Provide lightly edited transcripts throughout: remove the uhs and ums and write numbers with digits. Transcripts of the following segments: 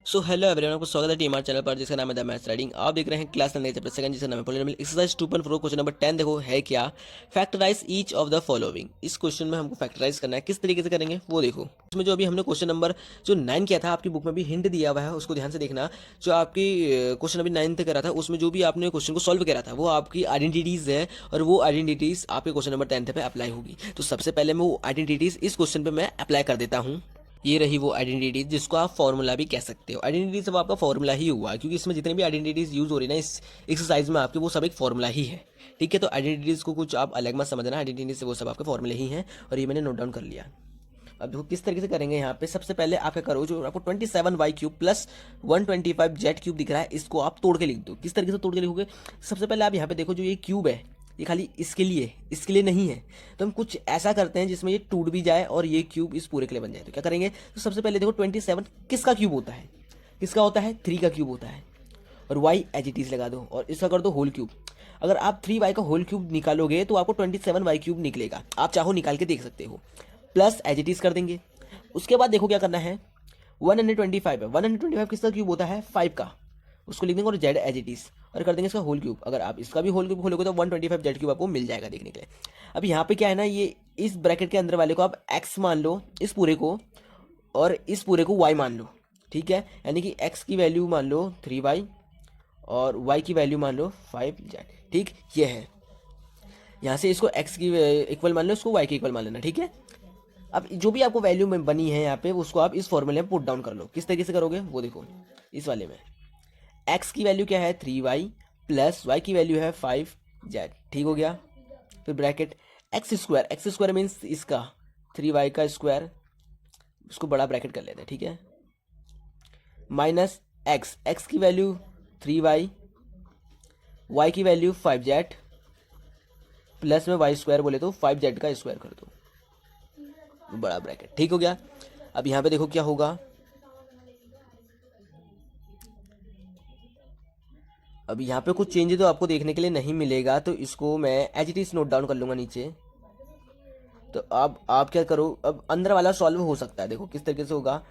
So hello everyone, आपको स्वागत है टीमार चैनल पर जिसका नाम है द मैथ्स राइडिंग। आप देख रहे हैं क्लास 9 चैप्टर सेकंड जिसका नाम है पॉलिनोमियल एक्सरसाइज 2.4 क्वेश्चन नंबर 10। देखो है क्या, factorise each of the following. इस क्वेश्चन में हमको फैक्टराइज करना है, किस तरीके से करेंगे वो देखो। इसमें जो अभी हमने क्वेश्चन नंबर जो 9 किया था, आपकी बुक में भी हिंट दिया हुआ है, उसको ध्यान से देखना। जो आपकी क्वेश्चन अभी 9 करा था, उसमें जो भी आपने क्वेश्चन को सॉल्व करा था वो आपकी आइडेंटिटीज है, और वो आइडेंटिटीज आपके क्वेश्चन नंबर 10 पे अप्लाई होगी। तो सबसे पहले मैं वो आइडेंटिटीज इस क्वेश्चन पे मैं अप्लाई कर देता हूँ। ये रही वो आइडेंटिटी जिसको आप फॉर्मूला भी कह सकते हो। आइडेंटिटी सब आपका फॉर्मूला ही हुआ, क्योंकि इसमें जितने भी आइडेंटिटीज यूज हो रही है ना इस एक्सरसाइज में आपके, वो सब एक फॉर्मूला ही है। ठीक है, तो आइडेंटिटीज को कुछ आप अलग मत समझना, आइडेंटिटी से वो सब आपके फॉर्मूले ही हैं, और ये मैंने नोट डाउन कर लिया। अब देखो किस तरीके से करेंगे। यहाँ पे सबसे पहले आप क्या करो, जो आपको 27y³ प्लस 125z³ दिख रहा है, इसको आप तोड़ के लिख दो। किस तरीके से तोड़ के लिखोगे, सबसे पहले आप यहाँ पे देखो, जो ये क्यूब है ये खाली इसके लिए नहीं है। तो हम कुछ ऐसा करते हैं जिसमें ये टूट भी जाए और ये क्यूब इस पूरे के लिए बन जाए। तो क्या करेंगे, तो सबसे पहले देखो 27 किसका क्यूब होता है, किसका होता है 3 का क्यूब होता है। और y एज इट इज लगा दो और इसका कर दो होल क्यूब। अगर आप 3y का होल क्यूब निकालोगे तो आपको 27y³ निकलेगा। आप चाहो निकाल के देख सकते हो। प्लस एज इट इज कर देंगे। उसके बाद देखो क्या करना है, 125 है, 125 किसका क्यूब होता है 5 का, उसको लिख देंगे और जेड एज इट इज, और कर देंगे इसका होल क्यूब। अगर आप इसका भी होल क्यूब खोलोगे तो 125z³ आपको मिल जाएगा देखने के लिए। अब यहाँ पे क्या है ना, ये इस ब्रैकेट के अंदर वाले को आप x मान लो, इस पूरे को, और इस पूरे को y मान लो। ठीक है, यानी कि x की वैल्यू मान लो 3y और y की वैल्यू मान लो 5z। ठीक, ये है। यहाँ से इसको x की इक्वल मान लो, इसको y की इक्वल मान लेना। ठीक है, अब जो भी आपको वैल्यू में बनी है यहाँ पे, उसको आप इस फॉर्मूले में पुट डाउन कर लो। किस तरीके से करोगे वो देखो। इस वाले में x की वैल्यू क्या है 3y प्लस y की वैल्यू है 5z। ठीक हो गया। फिर ब्रैकेट एक्स स्क्वायर मीन्स इसका 3y का स्क्वायर, उसको बड़ा ब्रैकेट कर लेते हैं। ठीक है, माइनस एक्स की वैल्यू 3y, y की वैल्यू 5z, प्लस में y स्क्वायर बोले तो 5z का स्क्वायर कर दो, बड़ा ब्रैकेट। ठीक हो गया। अब यहाँ पे देखो क्या होगा, अब यहाँ पे कुछ चेंजेस तो आपको देखने के लिए नहीं मिलेगा, तो इसको मैं as it is note down कर लूंगा नीचे। तो अब आप क्या करो, अब अंदर वाला सॉल्व हो सकता है। देखो किस तरीके से होगा,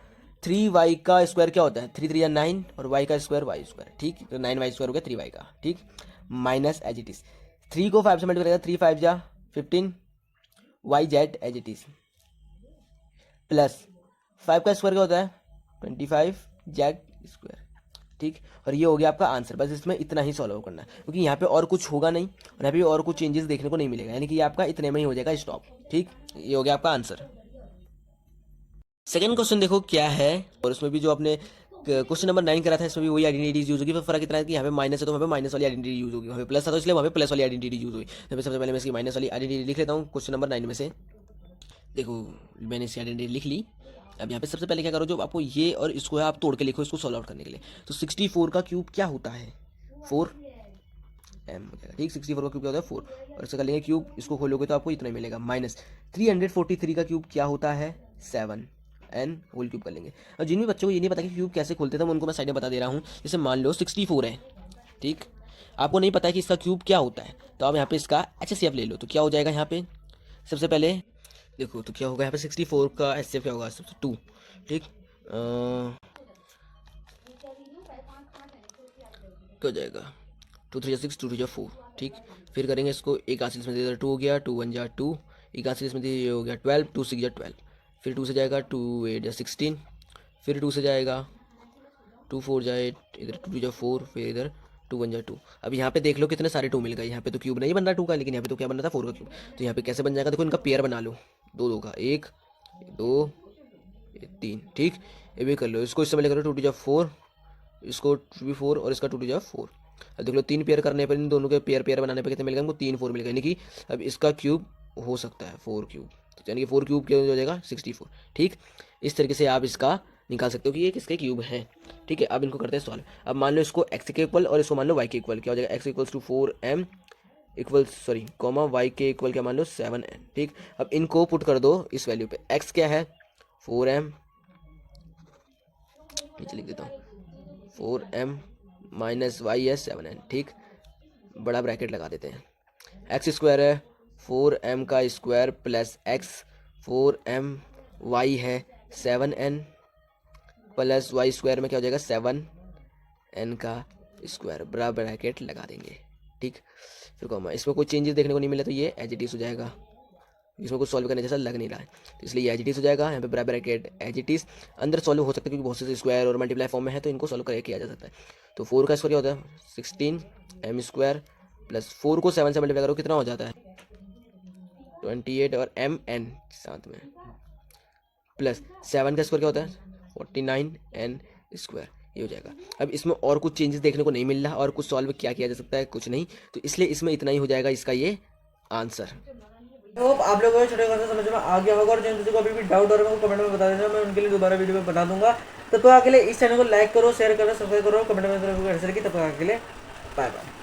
3y का स्क्वायर क्या होता है 3 3 9, और y का स्क्वायर y स्क्वायर। ठीक, तो 9y स्क्वायर हो गया 3y का। ठीक, माइनस एज इट इज 3 को 5 से मल्टीप्लाई करेगा, 3 5 जा 15 y z as it is, plus 5 का स्क्वायर क्या होता है 25 जेड स्क्वायर। ठीक, और ये हो गया आपका आंसर। बस इसमें इतना ही सॉल्व करना है, क्योंकि यहाँ पे और कुछ होगा नहीं, और यहाँ पे और कुछ चेंजेस देखने को नहीं मिलेगा, यानी कि ये आपका इतने में ही हो जाएगा स्टॉप। ठीक, ये हो गया आपका आंसर। सेकंड क्वेश्चन देखो क्या है, और उसमें भी जो आपने क्वेश्चन नंबर 9 करा था, इसमें भी वही आइडेंटिटीज यूज होगी। फिर फर्क इतना है कि यहाँ पे माइनस है तो वहाँ पे माइनस वाली आइडेंटिटी यूज होगी, वहाँ पे प्लस था तो इसलिए वहाँ पे प्लस वाली आइडेंटिटी यूज हुई। तो सबसे पहले मैं इसकी माइनस वाली आइडेंटिटी लिख लेता हूँ क्वेश्चन नंबर 9 में से। देखो मैंने इसकी आइडेंटिटी लिख ली। अब यहाँ पे सबसे पहले क्या करो, जो आपको ये और इसको है आप तोड़ के लिखो इसको सॉल्व आउट करने के लिए। तो 64 का क्यूब क्या होता है 4m हो जाएगा। ठीक, 64 का क्यूब क्या होता है 4, और इससे कर लेंगे क्यूब, इसको खोलोगे तो आपको इतना मिलेगा। माइनस 343 का क्यूब क्या होता है 7n होल क्यूब कर लेंगे। और जिन भी बच्चों को ये नहीं पता कि क्यूब कैसे खोलते थे, मैं उनको मैं साइड में बता दे रहा हूँ। जैसे मान लो 64 है, ठीक, आपको नहीं पता है कि इसका क्यूब क्या होता है, तो आप यहाँ पे इसका HCF ले लो। तो क्या हो जाएगा यहाँ पे, सबसे पहले देखो तो क्या होगा यहाँ पे 64 का HCF क्या होगा सबसे 2। ठीक, क्या हो जाएगा 2 3 6 2 2 4। ठीक, फिर करेंगे इसको, एक आंसर इसमें दे दे 2 हो गया, 2 1 जा 2, एक आंसर इसमें ये हो गया 12, 2 6 जा 12, फिर 2 से जाएगा 2 8 जा 16, फिर 2 से जाएगा 2 4 जाए, इधर 2 जा 4, फिर इधर 2 1 जा 2। अब यहाँ पे देख लो कितने सारे 2 मिल गए। यहाँ पे तो क्यूब नहीं बन रहा 2 का, लेकिन यहाँ पे तो क्या बन रहा था 4 का क्यूब। तो यहाँ पे कैसे बन जाएगा, देखो इनका पेयर बना लो, 2 2 का, 1 2 3। ठीक, ये भी कर लो, इसको इससे पहले करो 2 2 जा 4, इसको 2 भी 4, और इसका 2 2 जा 4। अब देख लो 3 पेयर करने पर, इन दोनों के पेयर पेयर बनाने पर कितने मिल गए हमको 3 4 मिल गए, यानी कि अब इसका क्यूब हो सकता है 4 क्यूब, तो यानी कि 4 क्यूब क्या हो जाएगा 64। ठीक, इस तरीके से आप इसका निकाल सकते हो कि ये किसके क्यूब है। ठीक है, अब इनको करते हैं सॉल्व। अब मान लो इसको x के इक्वल और इसको मान लो y के इक्वल, क्या हो जाएगा x equals to 4m equal sorry comma y के इक्वल क्या मान लो 7n। ठीक, अब इनको पुट कर दो इस वैल्यू पे। x क्या है 4m, नीचे लिख देता हूँ 4m माइनस y है 7n। ठीक, बड़ा ब्रैकेट लगा देते हैं। एक्स स्क्वायर है 4m का square plus x 4m y है 7n प्लस वाई स्क्वायर में क्या हो जाएगा 7n का स्क्वायर बराबर ब्रैकेट लगा देंगे। ठीक, फिर कॉमा, इसमें कोई चेंजेस देखने को नहीं मिला तो ये एज इट इज हो जाएगा, इसमें कुछ सॉल्व करने जैसा लग नहीं रहा है तो इसलिए ये एज इट इज हो जाएगा। यहाँ पे बराबर ब्रैकेट एज इट इज, अंदर सॉल्व हो सकता है क्योंकि बहुत से स्क्वायर और मल्टीप्लाई फॉर्म में है तो इनको सॉल्व करके किया जा सकता है। तो 4 का स्क्वायर क्या होता है 16m स्क्वायर प्लस 4 को 7 से मल्टीप्लाई करो कितना हो जाता है 28 और mn साथ में प्लस 7 का स्क्वायर क्या होता है 49n स्क्वायर, ये हो जाएगा। अब इसमें और कुछ चेंजेस देखने को नहीं मिल रहा और कुछ सॉल्व क्या किया जा सकता है कुछ नहीं, तो इसलिए इसमें इतना ही हो जाएगा इसका ये आंसर। होप आप लोगों को छोटे क्वेश्चन समझ में आ गया होगा और जिन किसी को अभी भी डाउट और मेरे को कमेंट में बता देना, मैं उनके लिए दोबारा वीडियो में बना दूंगा। तब तक के लिए इस चैनल को लाइक करो, शेयर करो, सब्सक्राइब करो, कमेंट में जरूर शेयर की। तब तक के लिए बाय बाय।